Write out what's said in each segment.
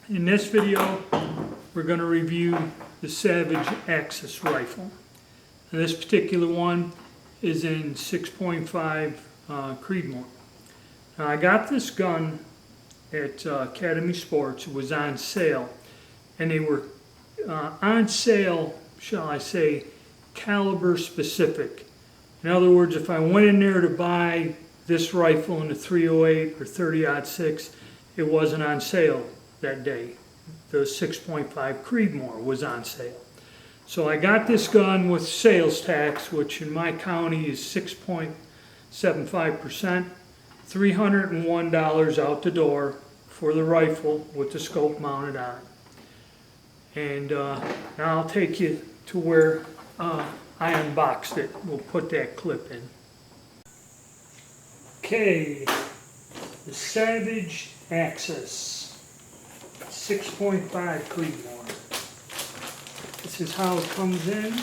In this video, we're going to review the Savage Axis rifle. Now, this particular one is in 6.5 Creedmoor. Now, I got this gun at Academy Sports. It was on sale, and they were on sale, shall I say, caliber specific. In other words, if I went in there to buy this rifle in the 308 or 30-06, it wasn't on sale that day. The 6.5 Creedmoor was on sale. So I got this gun with sales tax, which in my county is 6.75%, $301 out the door for the rifle with the scope mounted on it. And now I'll take you to where I unboxed it. We'll put that clip in. Okay, the Savage Axis 6.5 Creedmoor. This is how it comes in.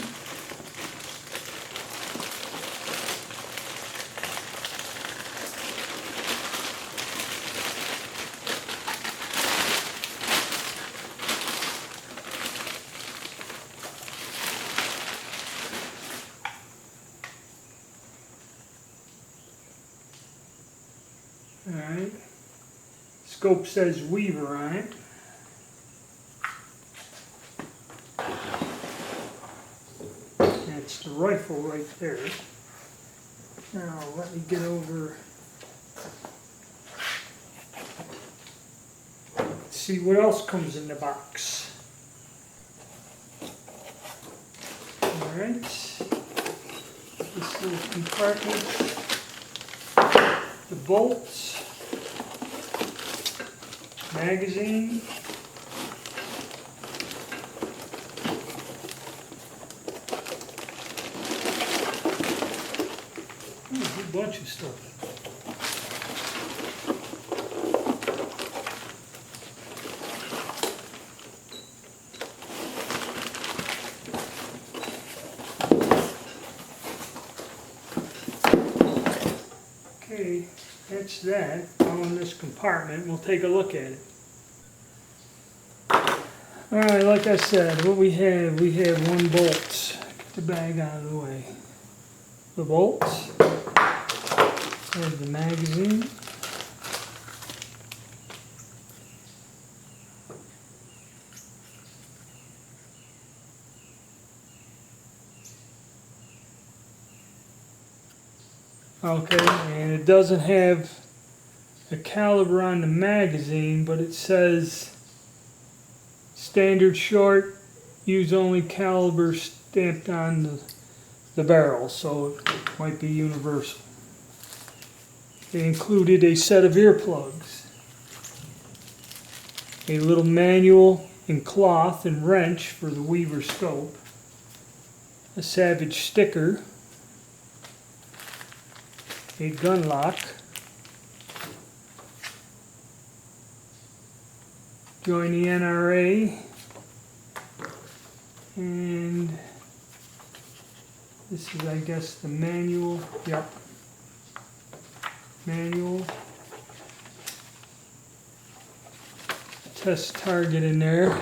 Alright, scope says Weaver on it. That's the rifle right there. Now let me get over, see what else comes in the box. Alright, this little compartment, the bolts, magazine, a whole bunch of stuff. Okay, that's that. Now in this compartment, we'll take a look at it. Alright, like I said, what we have one bolt. Get the bag out of the way. The bolts. There's the magazine. Okay, and it doesn't have a caliber on the magazine, but it says standard short, use only caliber stamped on the barrel, so it might be universal. They included a set of earplugs, a little manual in cloth and wrench for the Weaver scope, a Savage sticker, a gun lock, join the NRA, and this is, I guess, the manual. Yep, manual. Test target in there,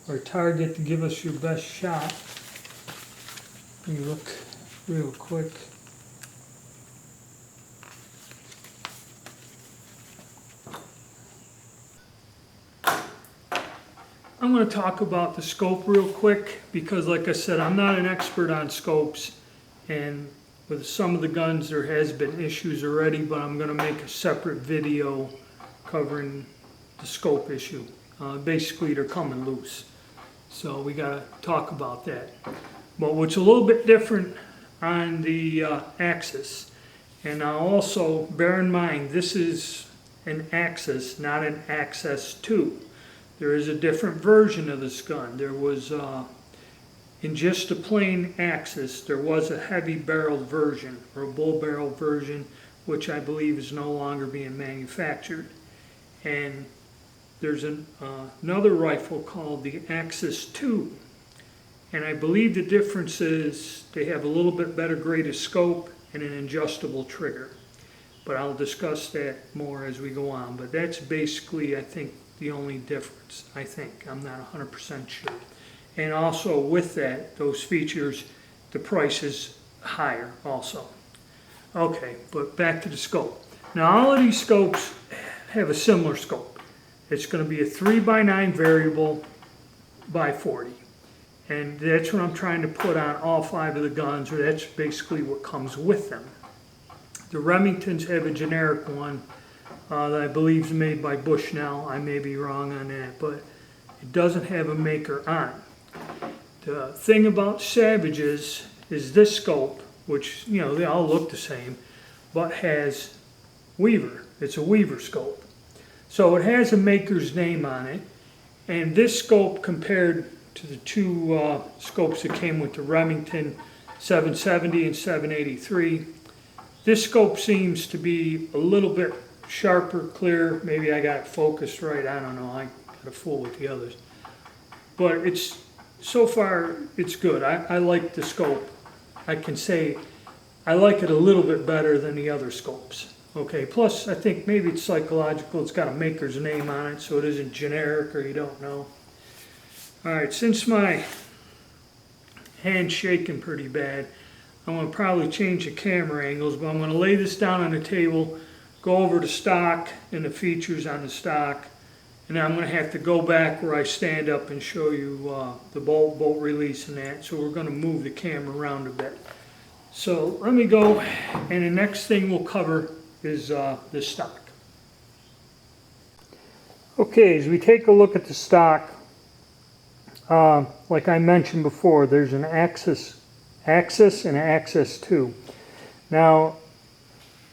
or target to give us your best shot. Let me look real quick. I'm going to talk about the scope real quick because, like I said, I'm not an expert on scopes, and with some of the guns there has been issues already, but I'm going to make a separate video covering the scope issue. Basically, they're coming loose, so we got to talk about that. But what's a little bit different on the Axis, and now also bear in mind this is an Axis, not an Axis 2. There is a different version of this gun. There was, in just the plain Axis, there was a heavy barreled version, or a bull barrel version, which I believe is no longer being manufactured. And there's another rifle called the Axis 2. And I believe the difference is they have a little bit better graded scope and an adjustable trigger. But I'll discuss that more as we go on. But that's basically, I think, the only difference, I think. I'm not 100% sure. And also with that, those features, the price is higher also. Okay, but back to the scope. Now all of these scopes have a similar scope. It's going to be a 3x9 variable by 40. And that's what I'm trying to put on all 5 of the guns, or that's basically what comes with them. The Remingtons have a generic one that I believe is made by Bushnell. I may be wrong on that, but it doesn't have a maker on. The thing about Savages is this scope, which, you know, they all look the same, but has Weaver. It's a Weaver scope. So it has a maker's name on it, and this scope compared to the 2 scopes that came with the Remington 770 and 783, this scope seems to be a little bit sharper, clearer. Maybe I got it focused right, I don't know, I got a fool with the others. But it's, so far, it's good. I like the scope. I can say I like it a little bit better than the other scopes. Okay, plus I think maybe it's psychological. It's got a maker's name on it, so it isn't generic or you don't know. All right, since my hand's shaking pretty bad, I'm going to probably change the camera angles, but I'm going to lay this down on the table, go over the stock and the features on the stock, and then I'm going to have to go back where I stand up and show you the bolt release and that. So we're going to move the camera around a bit. So let me go, and the next thing we'll cover is the stock. Okay, as we take a look at the stock, like I mentioned before, there's an Axis and an Axis 2. Now,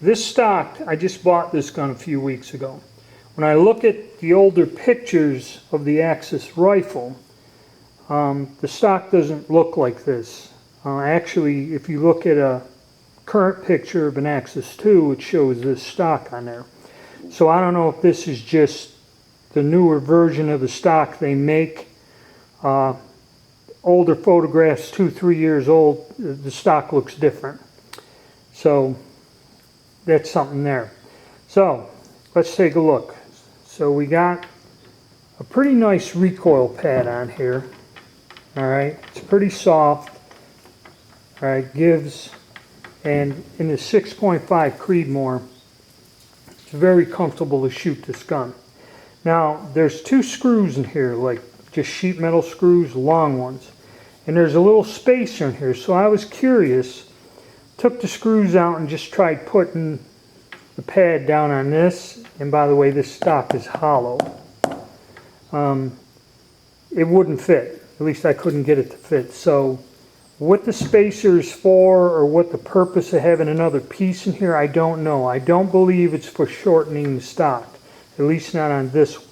this stock, I just bought this gun a few weeks ago. When I look at the older pictures of the Axis rifle, the stock doesn't look like this. Actually, if you look at a current picture of an Axis 2, it shows this stock on there. So I don't know if this is just the newer version of the stock they make. Older photographs, 2-3 years old, the stock looks different. So that's something there. So let's take a look. So we got a pretty nice recoil pad on here. All right, it's pretty soft. All right, gives, and in the 6.5 Creedmoor, it's very comfortable to shoot this gun. Now, there's 2 screws in here, like just sheet metal screws, long ones. And there's a little spacer in here, so I was curious, took the screws out and just tried putting the pad down on this. And by the way, this stock is hollow. It wouldn't fit. At least I couldn't get it to fit. So what the spacer is for, or what the purpose of having another piece in here, I don't know. I don't believe it's for shortening the stock, at least not on this one.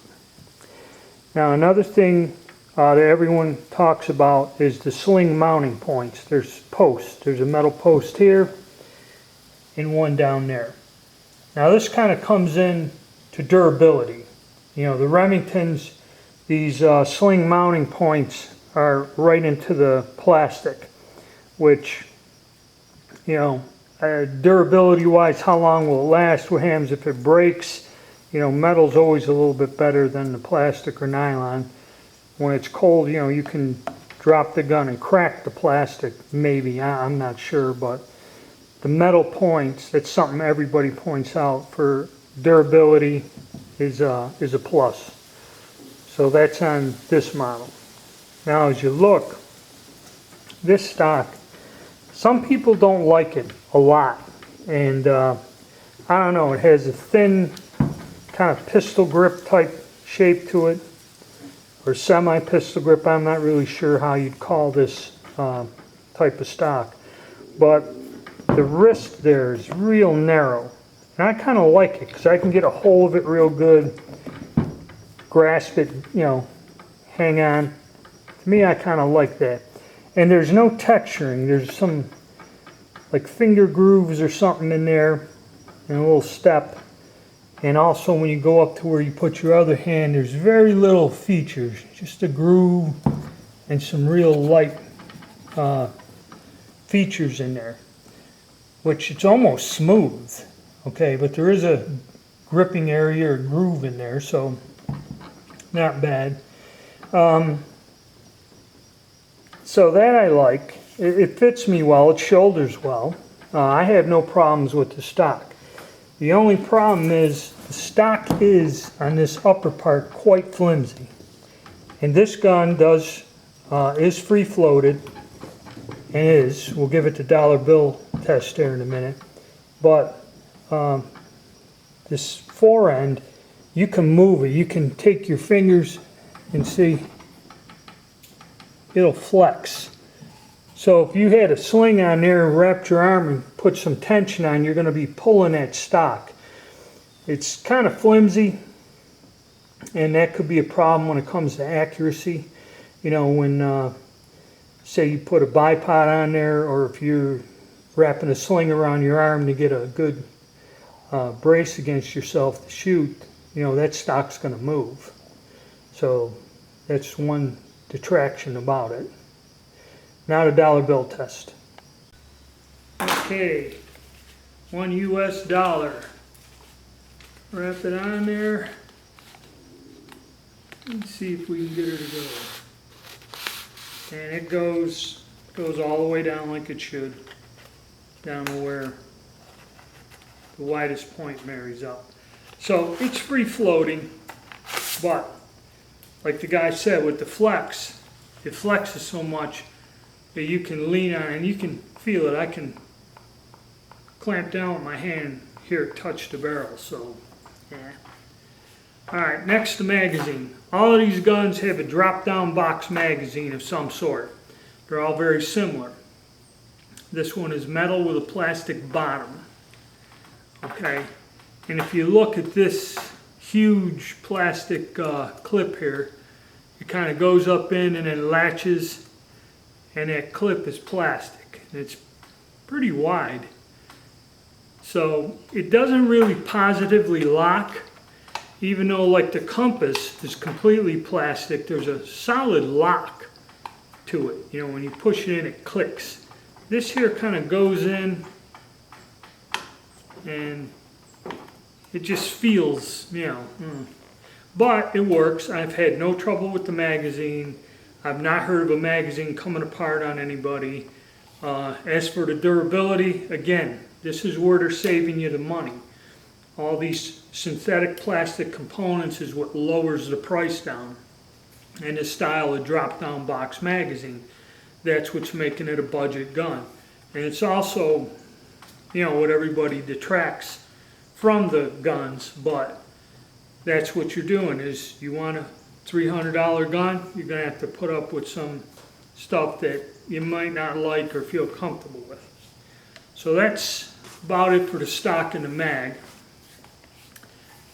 Now another thing that everyone talks about is the sling mounting points. There's posts. There's a metal post here and one down there. Now this kind of comes in to durability. You know, the Remingtons, these sling mounting points are right into the plastic, which, you know, durability wise, how long will it last? What happens if it breaks? You know, metal's always a little bit better than the plastic or nylon. When it's cold, you know, you can drop the gun and crack the plastic, maybe, I'm not sure, but the metal points, that's something everybody points out for durability, is a plus. So that's on this model. Now as you look, this stock, some people don't like it a lot, and I don't know, it has a thin kind of pistol grip type shape to it, or semi-pistol grip. I'm not really sure how you'd call this type of stock, but the wrist there is real narrow, and I kind of like it because I can get a hold of it real good, grasp it, you know, hang on. To me, I kind of like that. And there's no texturing. There's some like finger grooves or something in there, and a little step. And also when you go up to where you put your other hand, there's very little features, just a groove and some real light features in there, which it's almost smooth, okay, but there is a gripping area or groove in there, so not bad. So that I like. It fits me well, it shoulders well. I have no problems with the stock. The only problem is the stock is, on this upper part, quite flimsy. And this gun is free floated, and we'll give it the dollar bill test there in a minute. But this fore end, you can move it. You can take your fingers and see it'll flex. So if you had a sling on there and wrapped your arm and put some tension on, you're going to be pulling that stock. It's kind of flimsy, and that could be a problem when it comes to accuracy. You know, when say you put a bipod on there, or if you're wrapping a sling around your arm to get a good brace against yourself to shoot, you know, that stock's going to move. So that's one detraction about it. Now the dollar bill test. Okay, $1 US. Wrap it on there. Let's see if we can get her to go. And it goes all the way down like it should, down to where the widest point marries up. So it's free floating, but like the guy said, with the flex, it flexes so much that you can lean on it and you can feel it. I can clamp down with my hand here, it touch the barrel, so yeah. Alright, next the magazine. All of these guns have a drop-down box magazine of some sort. They're all very similar. This one is metal with a plastic bottom. Okay, and if you look at this huge plastic clip here, it kind of goes up in and then latches, and that clip is plastic. And it's pretty wide. So it doesn't really positively lock, even though like the compass is completely plastic. There's a solid lock to it. You know, when you push it in, it clicks. This here kind of goes in and it just feels, you know, but it works. I've had no trouble with the magazine. I've not heard of a magazine coming apart on anybody. As for the durability, again, this is where they're saving you the money. All these synthetic plastic components is what lowers the price down. And this style of drop-down box magazine, that's what's making it a budget gun. And it's also, you know, what everybody detracts from the guns, but that's what you're doing. Is you want a $300 gun, you're going to have to put up with some stuff that you might not like or feel comfortable with. So that's about it for the stock and the mag.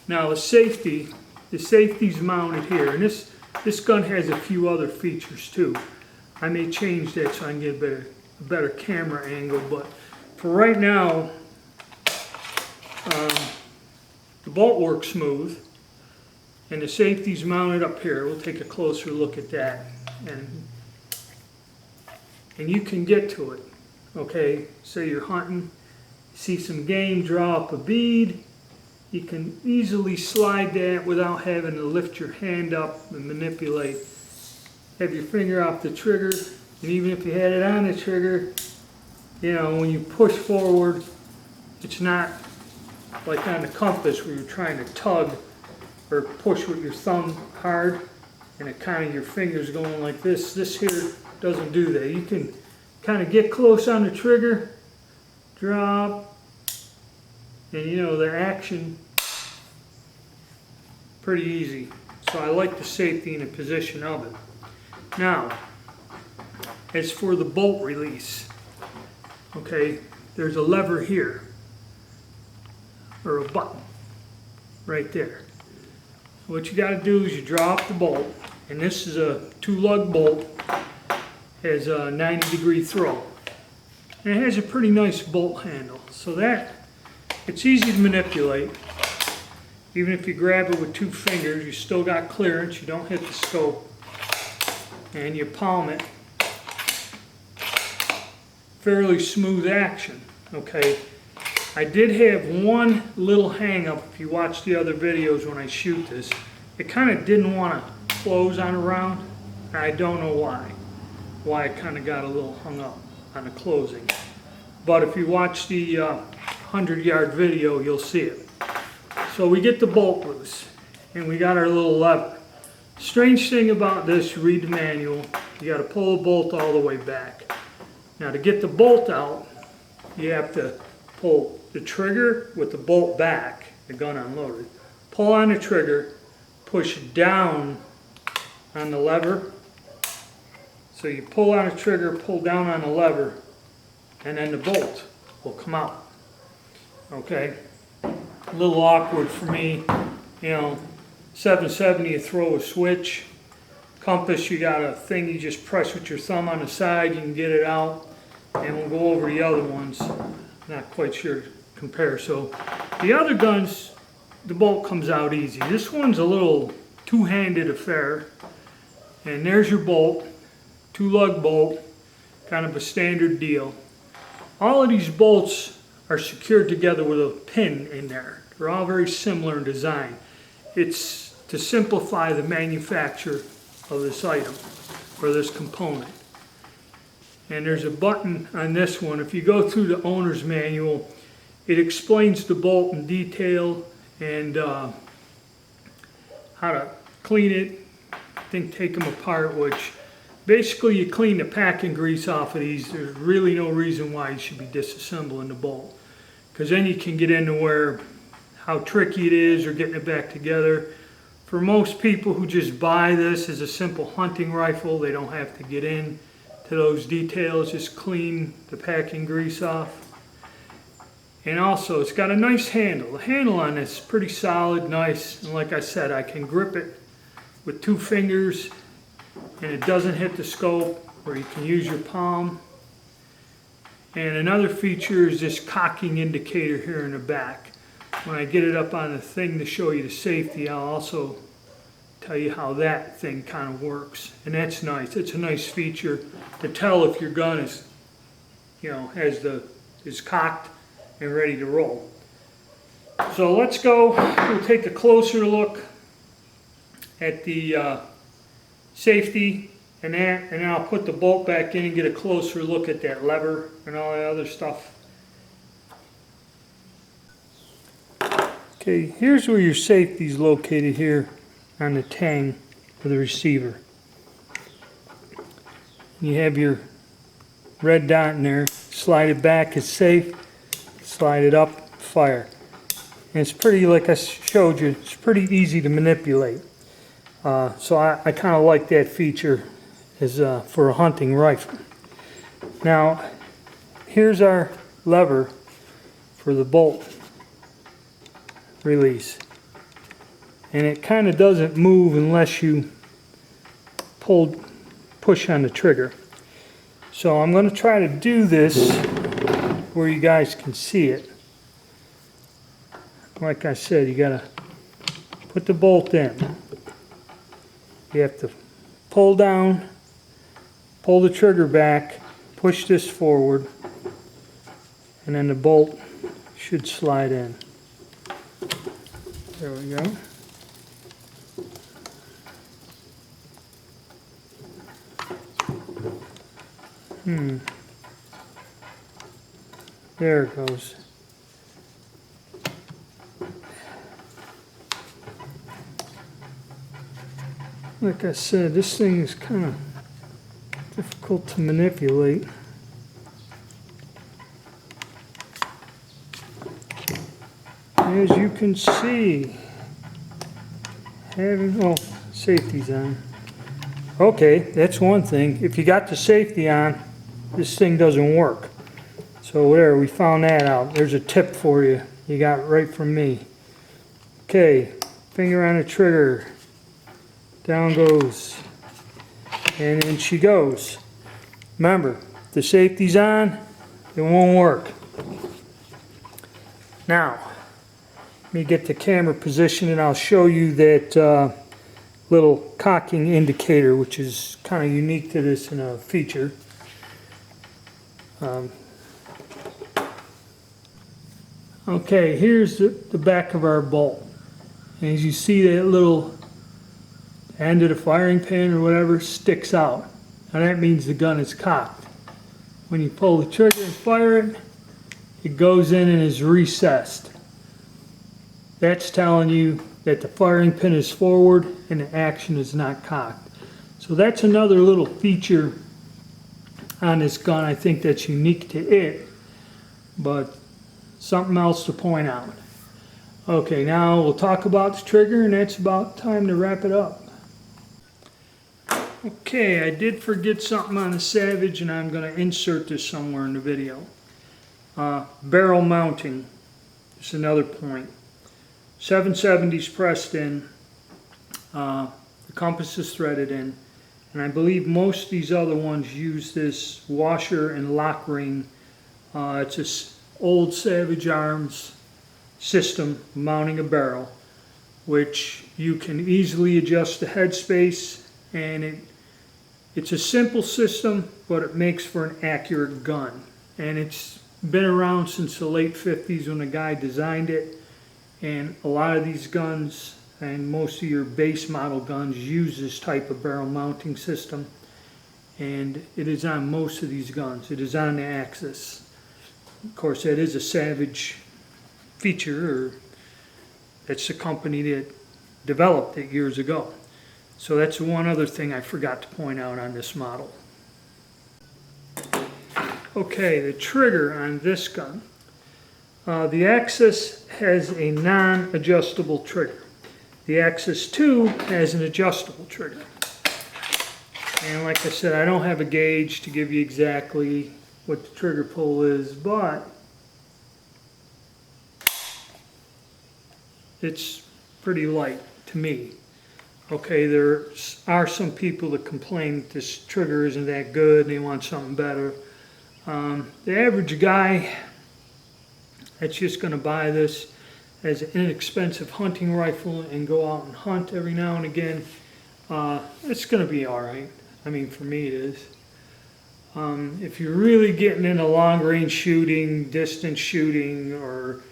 Now the safety's mounted here, and this gun has a few other features too. I may change that so I can get a better camera angle, but for right now, the bolt works smooth, and the safety's mounted up here. We'll take a closer look at that, and you can get to it. Okay, say you're hunting, see some game, draw up a bead. You can easily slide that without having to lift your hand up and manipulate. Have your finger off the trigger, and even if you had it on the trigger, you know, when you push forward, it's not like on the compass where you're trying to tug or push with your thumb hard and it kind of your fingers going like this. This here doesn't do that. You can kind of get close on the trigger, drop, and you know, the action, pretty easy. So I like the safety and the position of it. Now, as for the bolt release, okay, there's a lever here, or a button right there. What you got to do is you draw up the bolt, and this is a 2-lug bolt, has a 90-degree throw, and it has a pretty nice bolt handle, so that it's easy to manipulate. Even if you grab it with 2 fingers, you still got clearance, you don't hit the scope, and you palm it. Fairly smooth action. Okay, I did have one little hang up. If you watch the other videos when I shoot this, it kind of didn't want to close on a round. I don't know why it kind of got a little hung up on the closing. But if you watch the 100-yard video, you'll see it. So we get the bolt loose, and we got our little lever. Strange thing about this, you read the manual, you got to pull the bolt all the way back. Now to get the bolt out, you have to pull the trigger with the bolt back, the gun unloaded. Pull on the trigger, push down on the lever. So you pull on the trigger, pull down on the lever, and then the bolt will come out. Okay, a little awkward for me, you know. 770, you throw a switch. Compass, you got a thing you just press with your thumb on the side, you can get it out. And we'll go over the other ones. Not quite sure to compare. So the other guns, the bolt comes out easy. This one's a little two-handed affair. And there's your bolt, 2-lug bolt, kind of a standard deal. All of these bolts are secured together with a pin in there. They're all very similar in design. It's to simplify the manufacture of this item, or this component. And there's a button on this one. If you go through the owner's manual, it explains the bolt in detail and how to clean it. I think take them apart, which basically you clean the packing grease off of these. There's really no reason why you should be disassembling the bolt, because then you can get into where how tricky it is or getting it back together. For most people who just buy this as a simple hunting rifle, they don't have to get in to those details, just clean the packing grease off. And also it's got a nice handle. The handle on this is pretty solid, nice, and like I said, I can grip it with 2 fingers and it doesn't hit the scope, or you can use your palm. And another feature is this cocking indicator here in the back. When I get it up on the thing to show you the safety, I'll also tell you how that thing kind of works. And that's nice. It's a nice feature to tell if your gun is, you know, is cocked and ready to roll. So let's go. We'll take a closer look at the safety and that, and then I'll put the bolt back in and get a closer look at that lever and all that other stuff. Okay, here's where your safety is located, here on the tang of the receiver. You have your red dot in there. Slide it back, it's safe. Slide it up, fire. And it's pretty, like I showed you, it's pretty easy to manipulate. So I kind of like that feature as for a hunting rifle. Now, here's our lever for the bolt release, and it kind of doesn't move unless you push on the trigger. So I'm going to try to do this where you guys can see it. Like I said, you got to put the bolt in. You have to pull down, pull the trigger back, push this forward, and then the bolt should slide in. There we go. There it goes. Like I said, this thing is kind of difficult to manipulate. As you can see, safety's on. Okay, that's one thing. If you got the safety on, this thing doesn't work. So there, we found that out. There's a tip for you. You got it right from me. Okay, finger on the trigger. Down goes. And in she goes. Remember, if the safety's on, it won't work. Now, let me get the camera position and I'll show you that little cocking indicator, which is kind of unique to this feature. Okay, here's the back of our bolt. And as you see that little the end of the firing pin or whatever sticks out. Now that means the gun is cocked. When you pull the trigger and fire it, it goes in and is recessed. That's telling you that the firing pin is forward and the action is not cocked. So that's another little feature on this gun I think that's unique to it, but something else to point out. Okay, now we'll talk about the trigger, and that's about time to wrap it up. Okay, I did forget something on the Savage, and I'm going to insert this somewhere in the video. Barrel mounting is another point. 770's pressed in, the compass is threaded in, and I believe most of these other ones use this washer and lock ring. It's this old Savage Arms system mounting a barrel, which you can easily adjust the headspace, and it's a simple system, but it makes for an accurate gun. And it's been around since the late 50s when a guy designed it, and a lot of these guns and most of your base model guns use this type of barrel mounting system, and it is on most of these guns. It is on the Axis. Of course, that is a Savage feature, or that's the company that developed it years ago. So that's one other thing I forgot to point out on this model. Okay, the trigger on this gun. The Axis has a non-adjustable trigger. The Axis 2 has an adjustable trigger. And like I said, I don't have a gauge to give you exactly what the trigger pull is, but it's pretty light to me. Okay, there are some people that complain that this trigger isn't that good and they want something better. The average guy that's just going to buy this as an inexpensive hunting rifle and go out and hunt every now and again, it's going to be alright. I mean, for me it is. If you're really getting into long-range shooting, distance shooting, or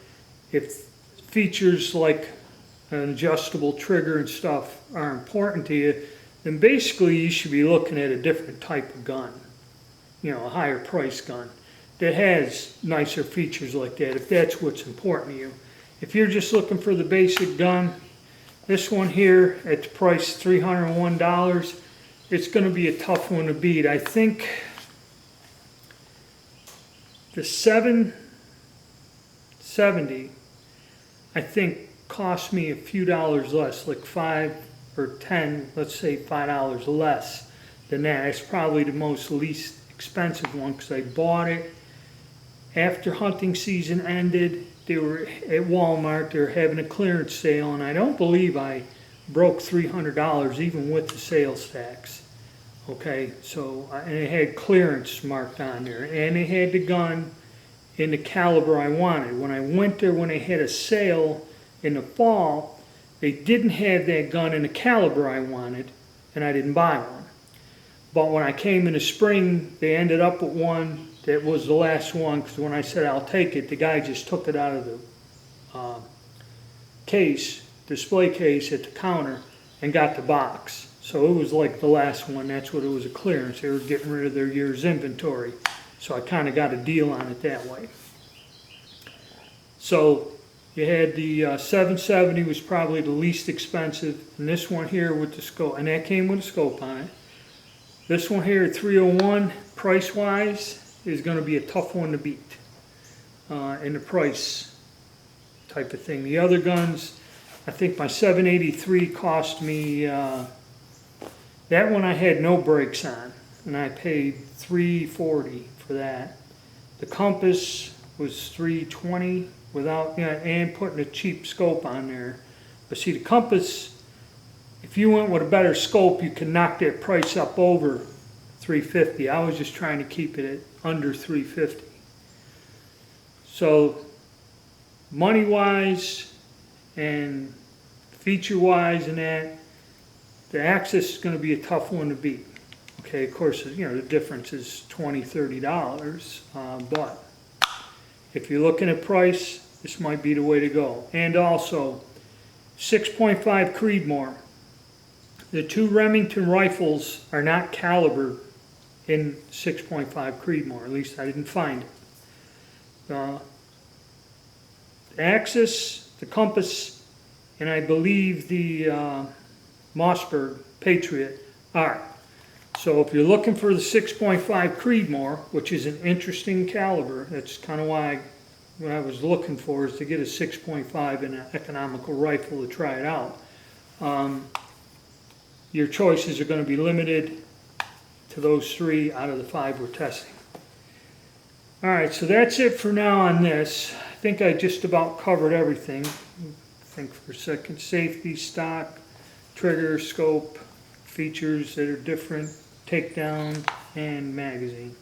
if features like an adjustable trigger and stuff are important to you, then basically you should be looking at a different type of gun. You know, a higher price gun that has nicer features like that, if that's what's important to you. If you're just looking for the basic gun, this one here at the price $301, it's going to be a tough one to beat. I think the 770, I think, cost me a few dollars less, like 5 or 10, let's say $5 less than that. It's probably the least expensive one because I bought it after hunting season ended. They were at Walmart, they were having a clearance sale, and I don't believe I broke $300 even with the sales tax. Okay, so, and it had clearance marked on there, and it had the gun in the caliber I wanted. When I went there, when they had a sale in the fall, they didn't have that gun in the caliber I wanted, and I didn't buy one. But when I came in the spring, they ended up with one that was the last one, because when I said I'll take it, the guy just took it out of the display case at the counter, and got the box. So it was like the last one. That's what it was, a clearance. They were getting rid of their year's inventory. So I kind of got a deal on it that way. So you had the 770 was probably the least expensive, and this one here with the scope, and that came with a scope on it. This one here at 301, price-wise, is going to be a tough one to beat in the price type of thing. The other guns, I think my 783 cost me, that one I had no brakes on, and I paid $340 for that. The compass was $320 without, and putting a cheap scope on there. But see, the compass, if you went with a better scope, you could knock that price up over $350. I was just trying to keep it at under $350. So money-wise and feature-wise and that, the Axis is going to be a tough one to beat. Okay, of course, the difference is $20, $30, but if you're looking at price, this might be the way to go. And also, 6.5 Creedmoor. The two Remington rifles are not calibered in 6.5 Creedmoor. At least I didn't find it. The axis, the compass, and I believe the Mossberg Patriot are. So if you're looking for the 6.5 Creedmoor, which is an interesting caliber, that's kind of why what I was looking for is to get a 6.5 in an economical rifle to try it out. Your choices are going to be limited to those 3 out of the 5 we're testing. Alright, so that's it for now on this. I think I just about covered everything. Think for a second. Safety, stock, trigger, scope, features that are different, takedown, and magazine.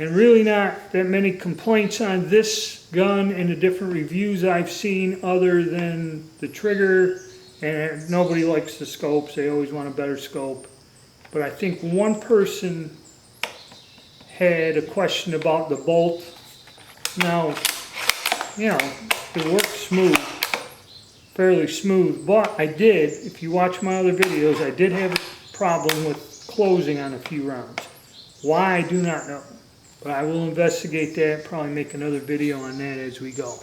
And really not that many complaints on this gun and the different reviews I've seen other than the trigger, and nobody likes the scopes. They always want a better scope. But I think one person had a question about the bolt. Now, you know, it works smooth, fairly smooth, but I did, if you watch my other videos, I did have a problem with closing on a few rounds. Why, I do not know. But I will investigate that, probably make another video on that as we go.